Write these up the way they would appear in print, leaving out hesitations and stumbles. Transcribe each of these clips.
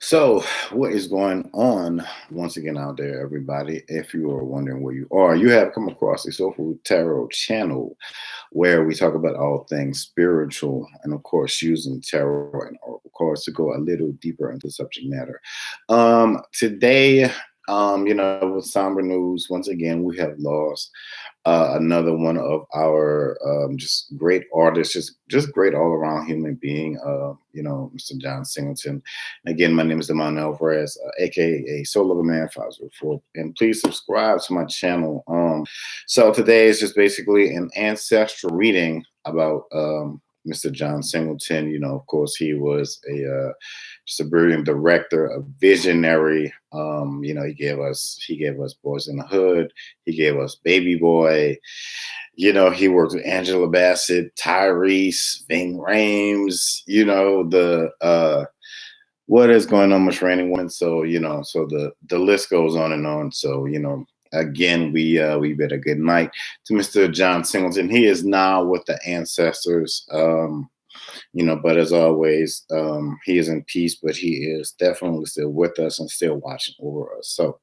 So, what is going on once again out there, everybody? If you are wondering where you are, you have come across the Soulful Tarot channel where we talk about all things spiritual and, of course, using tarot and oracle cards to go a little deeper into the subject matter. Today, with somber news, once again, we have lost another one of our just great artists, just great all around human being. Mr. John Singleton. Again, my name is Damon Alvarez, aka Soul of a Man 504, and please subscribe to my channel. So today is just basically an ancestral reading about Mr. John Singleton. Of course, he was just a brilliant director, a visionary. He gave us Boys in the Hood. He gave us Baby Boy. He worked with Angela Bassett, Tyrese, Ving Rhames. What is going on, Miss Raining Woman? So the list goes on and on. So again, we bid a good night to Mr. John Singleton. He is now with the Ancestors. But as always, he is in peace, but he is definitely still with us and still watching over us. So,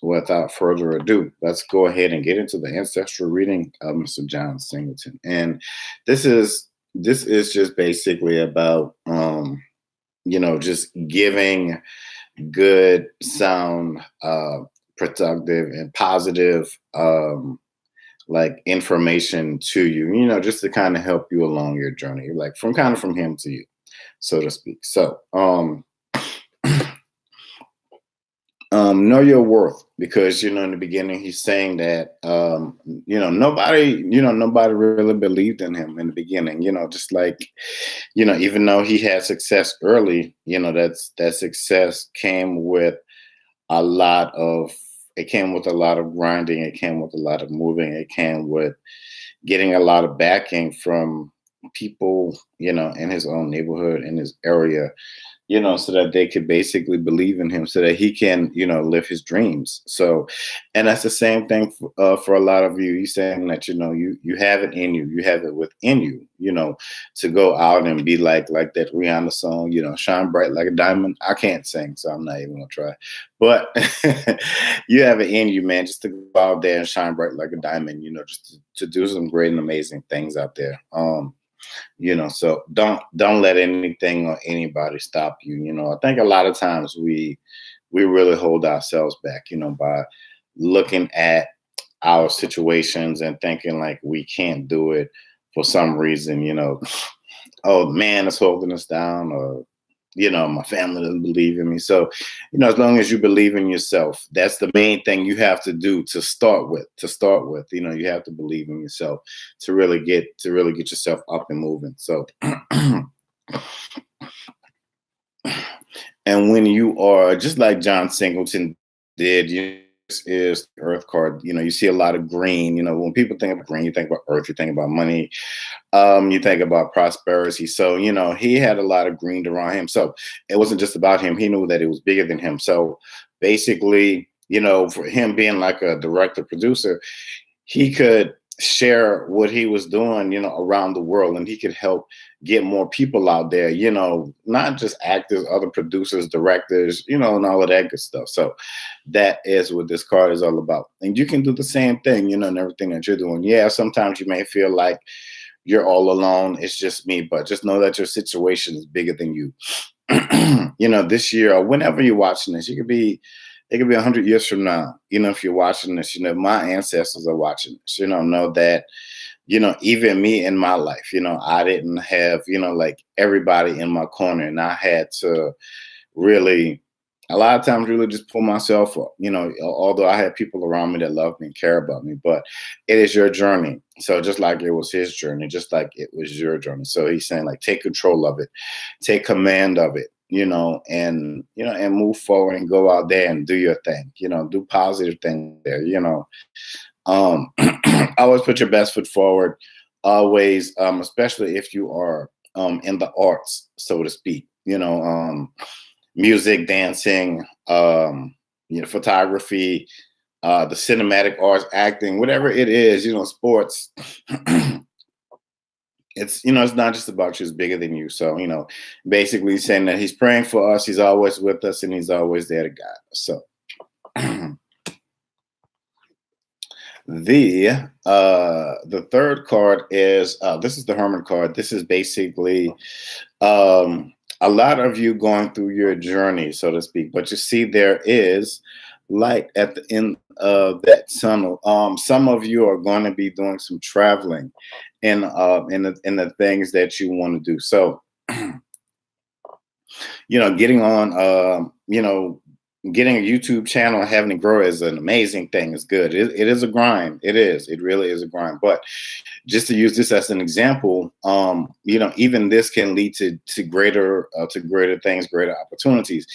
without further ado, let's go ahead and get into the ancestral reading of Mr. John Singleton. And this is just basically about, just giving good, sound, productive, and positive like information to you, just to kind of help you along your journey, like from him to you, so to speak. So know your worth, because in the beginning he's saying that nobody really believed in him in the beginning, just like even though he had success early, that success came with a lot of grinding. It came with a lot of moving. It came with getting a lot of backing from people, in his own neighborhood, in his area, so that they could basically believe in him, so that he can, live his dreams. So, and that's the same thing for a lot of you. He's saying that, you have it in you, have it within you, to go out and be like that Rihanna song, shine bright like a diamond. I can't sing, so I'm not even gonna try. But you have it in you, man, just to go out there and shine bright like a diamond, just to do some great and amazing things out there. So don't let anything or anybody stop you. I think a lot of times we really hold ourselves back, by looking at our situations and thinking like we can't do it for some reason, oh, man is holding us down, or my family doesn't believe in me. So, as long as you believe in yourself, that's the main thing you have to do to start with. You have to believe in yourself to really get yourself up and moving. So, and when you are just like John Singleton did, this is the Earth card. You see a lot of green. When people think of green, you think about Earth, you think about money, you think about prosperity. So, he had a lot of green around him. So it wasn't just about him. He knew that it was bigger than him. So basically, for him being like a director producer, he could share what he was doing, around the world, and he could help get more people out there, not just actors, other producers, directors, and all of that good stuff. So that is what this card is all about. And you can do the same thing, and everything that you're doing. Yeah, sometimes you may feel like you're all alone. It's just me, but just know that your situation is bigger than you. This year or whenever you're watching this, it could be 100 years from now. If you're watching this, my ancestors are watching this. Know that, even me in my life, I didn't have, like everybody in my corner, and I had to really, a lot of times, really just pull myself up. Although I had people around me that love me and care about me, but it is your journey. So just like it was his journey, just like it was your journey. So he's saying, like, take control of it, take command of it. And move forward and go out there and do your thing, do positive things there, always put your best foot forward, always, especially if you are in the arts, so to speak, music, dancing, photography, the cinematic arts, acting, whatever it is, sports. it's, it's not just about you, it's bigger than you. So, basically saying that he's praying for us, he's always with us, and he's always there to guide us. So the third card is this is the Hermit card. This is basically a lot of you going through your journey, so to speak. But you see, there is light at the end of that tunnel. Some of you are going to be doing some traveling in the things that you want to do. So, getting on, getting a YouTube channel and having it grow is an amazing thing. It's good. It is a grind. It is. It really is a grind. But just to use this as an example, even this can lead to greater things, greater opportunities.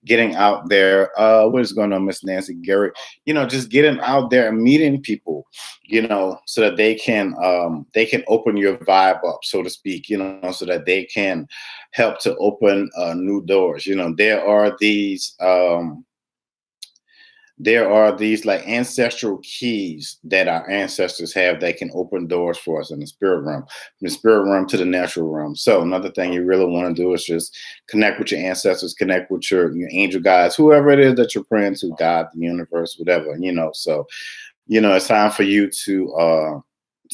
Getting out there, what is going on, Miss Nancy Gary? Just getting out there and meeting people, so that they can open your vibe up, so to speak, so that they can help to open new doors. There are these like ancestral keys that our ancestors have that can open doors for us in the spirit realm, from the spirit realm to the natural realm. So another thing you really want to do is just connect with your ancestors, connect with your angel guides, whoever it is that you're praying to, God, the universe, whatever, So, it's time for you to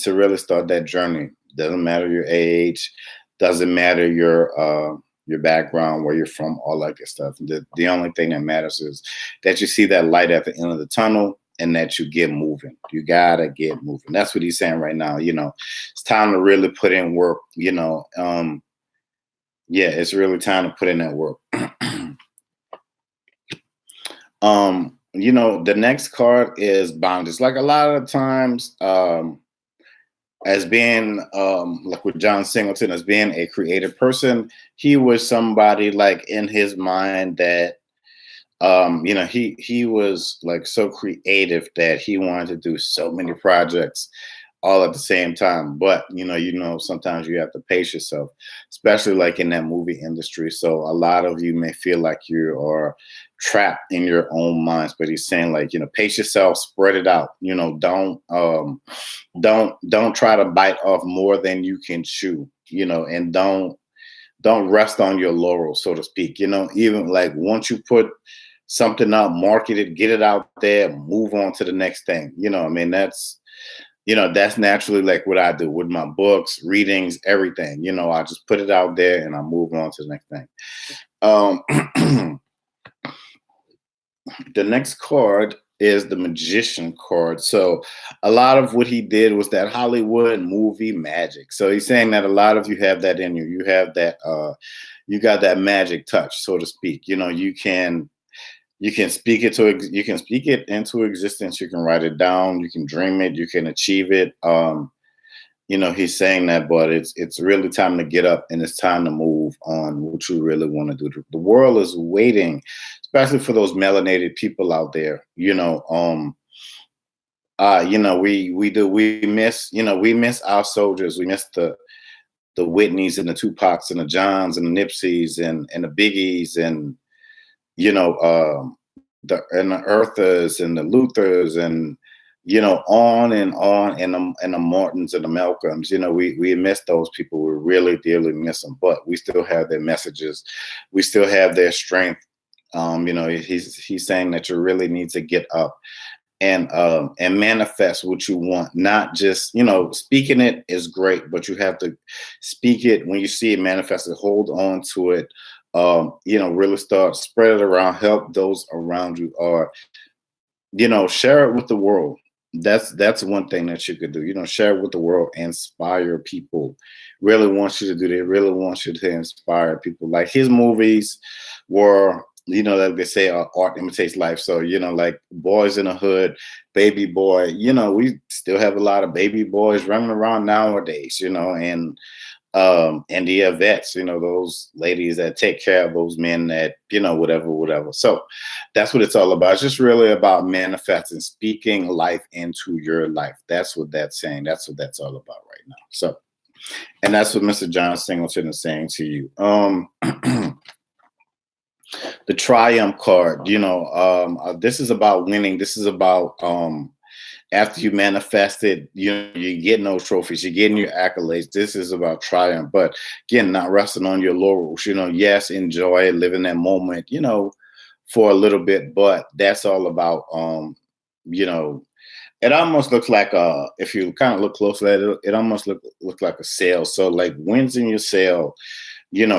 really start that journey. Doesn't matter your age, doesn't matter your background, where you're from, all that good stuff. The only thing that matters is that you see that light at the end of the tunnel and that you get moving. You gotta get moving. That's what he's saying right now. It's time to really put in work. It's really time to put in that work. The next card is bondage. Like a lot of times, as being like with John Singleton, as being a creative person, he was somebody like in his mind that he was like so creative that he wanted to do so many projects all at the same time. But sometimes you have to pace yourself, especially like in that movie industry. So a lot of you may feel like you are trapped in your own minds, but he's saying like, pace yourself, spread it out. Don't try to bite off more than you can chew, and don't rest on your laurels, so to speak. Even like once you put something out, market it, get it out there, move on to the next thing. That's naturally like what I do with my books, readings, everything. I just put it out there and I move on to the next thing. The next card is the Magician card. So a lot of what he did was that Hollywood movie magic. So he's saying that a lot of you have that in you. You have that you got that magic touch, so to speak. You can speak it into existence. You can write it down. You can dream it. You can achieve it. He's saying that, but it's really time to get up and it's time to move on what you really want to do. The world is waiting, especially for those melanated people out there. We miss our soldiers. We miss the Whitneys and the Tupacs and the Johns and the Nipseys and the Biggies and the Earthers and the Luthers and on and on, and the Martins and the Malcolms. We miss those people. We really dearly miss them, but we still have their messages. We still have their strength. He's saying that you really need to get up and manifest what you want. Not just speaking it is great, but you have to speak it when you see it manifested. Hold on to it. Really start, spread it around, help those around you, or share it with the world. That's one thing that you could do. Share it with the world, inspire people. Really wants you to do that. Really wants you to inspire people. Like his movies were, like they say, art imitates life. So like Boys in the Hood, Baby Boy. We still have a lot of baby boys running around nowadays. And the vets, those ladies that take care of those men that, whatever. So that's what it's all about. It's just really about manifesting, speaking life into your life. That's what that's saying. That's what that's all about right now. So, and that's what Mr. John Singleton is saying to you. The Triumph card, this is about winning. This is about, after you manifest it, you're getting those trophies, you're getting your accolades. This is about triumph. But again, not resting on your laurels. Yes, enjoy it, live in that moment, for a little bit, but that's all about you know, it almost looks like if you kind of look closely at it, it almost look like a sail. So like winds in your sail,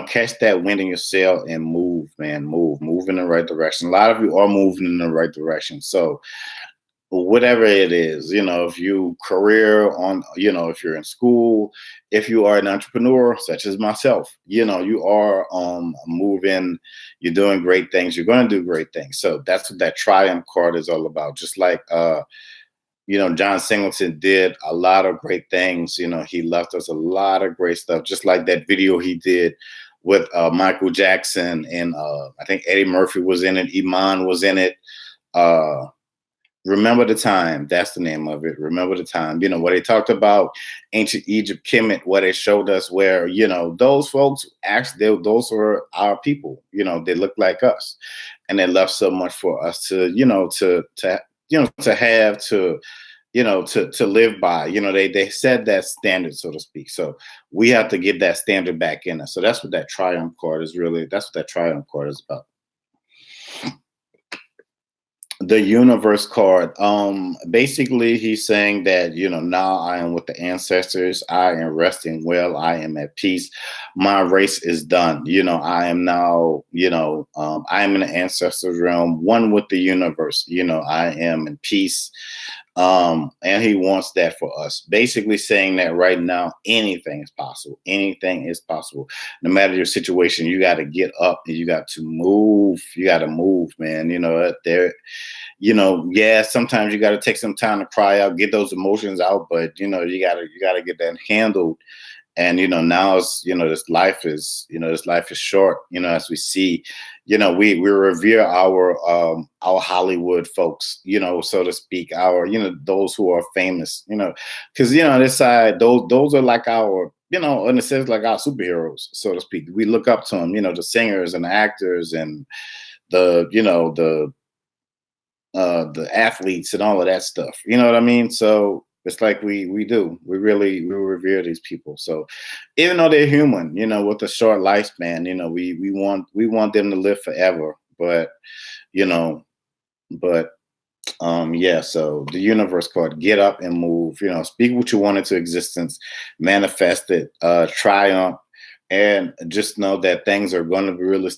catch that wind in your sail and move, man, move in the right direction. A lot of you are moving in the right direction. So whatever it is, if you career on, if you're in school, if you are an entrepreneur such as myself, you are moving, you're doing great things, you're going to do great things. So that's what that triumph card is all about. Just like John Singleton did a lot of great things. He left us a lot of great stuff, just like that video he did with Michael Jackson, and I think Eddie Murphy was in it, Iman was in it. Remember the Time. That's the name of it. Remember the Time. What they talked about ancient Egypt, Kemet, what they showed us where, those folks actually, those were our people. They looked like us, and they left so much for us to, to have, to live by. They set that standard, so to speak. So we have to get that standard back in us. So that's what that triumph card is really. That's what that triumph card is about. The universe card. Basically he's saying that, now I am with the ancestors, I am resting well, I am at peace, my race is done. I am now, I am in the ancestors realm, one with the universe. I am in peace. And he wants that for us, basically saying that right now anything is possible. Anything is possible. No matter your situation, you got to get up and you got to move. You got to move, man. Yeah, sometimes you got to take some time to cry out, get those emotions out, but you gotta get that handled. And now it's this life is short. As we see, we revere our Hollywood folks, so to speak, our those who are famous, because this side, those are like our, in a sense, like our superheroes, so to speak. We look up to them, the singers and the actors and the athletes and all of that stuff. You know what I mean? So it's like we really revere these people. So even though they're human, with a short lifespan, we want them to live forever. But but yeah, so the universe card, get up and move, speak what you want into existence, manifest it, triumph, and just know that things are going to really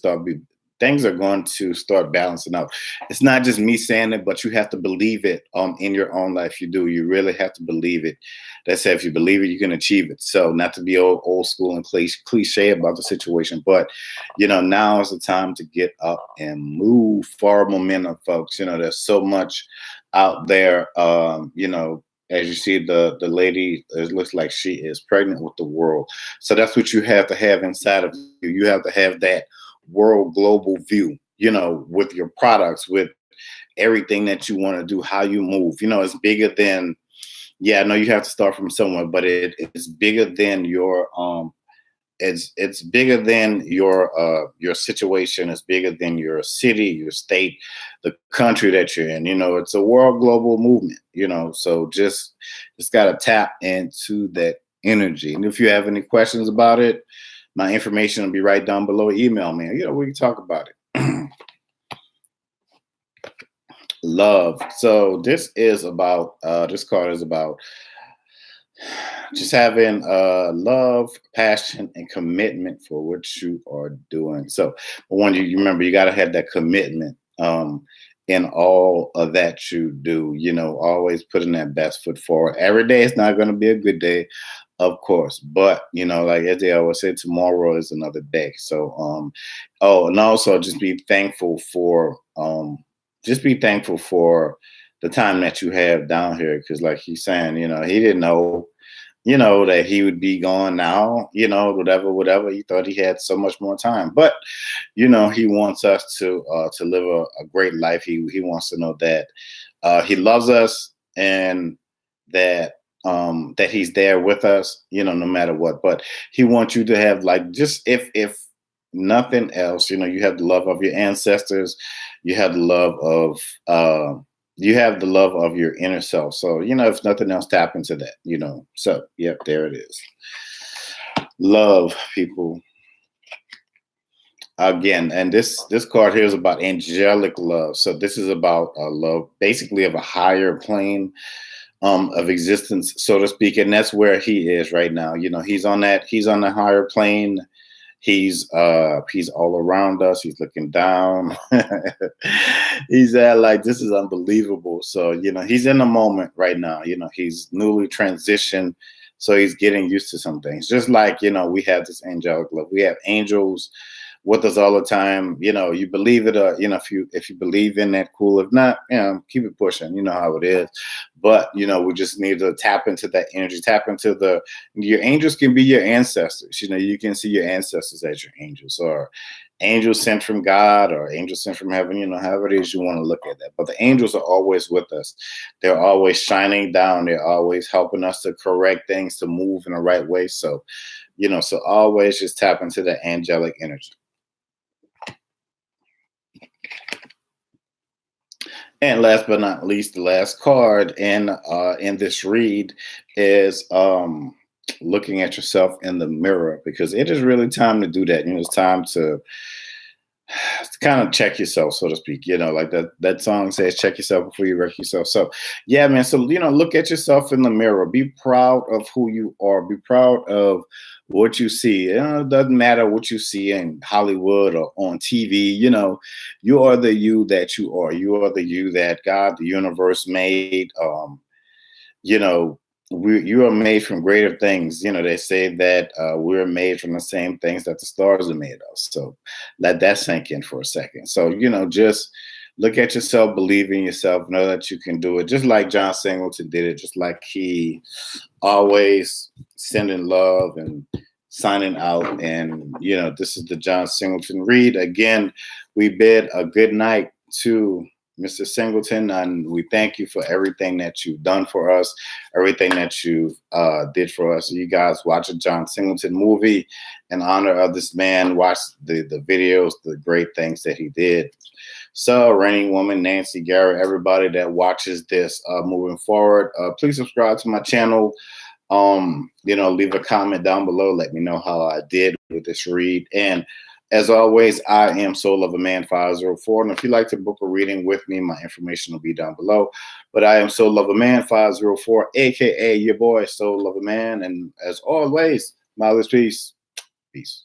things are going to start balancing out. It's not just me saying it, but you have to believe it in your own life. You really have to believe it. That's if you believe it, you can achieve it. So not to be old school and cliche about the situation, but now is the time to get up and move. For momentum, folks. There's so much out there. As you see, the lady, it looks like she is pregnant with the world. So that's what you have to have inside of you. You have to have that world global view, with your products, with everything that you want to do, how you move. It's bigger than, I know you have to start from somewhere, but it's bigger than your it's bigger than your situation. It's bigger than your city, your state, the country that you're in. It's a world global movement. So just gotta tap into that energy. And if you have any questions about it, my information will be right down below. Email me. We can talk about it. Love. So this card is about just having love, passion, and commitment for what you are doing. So when you remember, you got to have that commitment in all of that you do. Always putting that best foot forward. Every day it's not going to be a good day, of course, but like as they always say, tomorrow is another day. So and also just be thankful for the time that you have down here, because like he's saying, he didn't know that he would be gone now, whatever. He thought he had so much more time, but he wants us to live a great life. He wants to know that he loves us, and that he's there with us, no matter what. But he wants you to have, like, just if nothing else, you have the love of your ancestors, you have the love of you have the love of your inner self. So, if nothing else, tap into that, So, yep, there it is. Love, people. Again, and this card here is about angelic love. So this is about love, basically of a higher plane of existence, so to speak. And that's where he is right now. He's on the higher plane. He's all around us. He's looking down. He's at like, this is unbelievable. So, he's in the moment right now. He's newly transitioned. So he's getting used to some things. Just like, we have this angelic love. We have angels with us all the time. You believe it or, if you believe in that, cool. If not, keep it pushing. You know how it is. But, we just need to tap into that energy, tap into your angels can be your ancestors. You can see your ancestors as your angels, or angels sent from God, or angels sent from heaven, however it is you want to look at that. But the angels are always with us. They're always shining down. They're always helping us to correct things, to move in the right way. So, so always just tap into that angelic energy. And last but not least, the last card in this read is looking at yourself in the mirror, because it is really time to do that. It's time to kind of check yourself, so to speak. Like that song says, check yourself before you wreck yourself. So yeah, man. So look at yourself in the mirror. Be proud of who you are. Be proud of what you see. It doesn't matter what you see in Hollywood or on TV. You are the you that you are. You are the you that God, the universe made. You know, you are made from greater things. They say that we're made from the same things that the stars are made of. So let that sink in for a second. So, just look at yourself, believe in yourself, know that you can do it. Just like John Singleton did it, just like he always sending love and signing out. And, this is the John Singleton read. Again, we bid a good night to Mr. Singleton, and we thank you for everything that you've done for us, everything that you did for us. You guys watch a John Singleton movie in honor of this man. Watch the videos, the great things that he did. So, Reigning Woman, Nancy Garrett, everybody that watches this moving forward, please subscribe to my channel. Leave a comment down below. Let me know how I did with this read. And as always, I am Soul of a Man 504. And if you'd like to book a reading with me, my information will be down below. But I am Soul of a Man 504, aka your boy, Soul of a Man. And as always, mileage peace. Peace.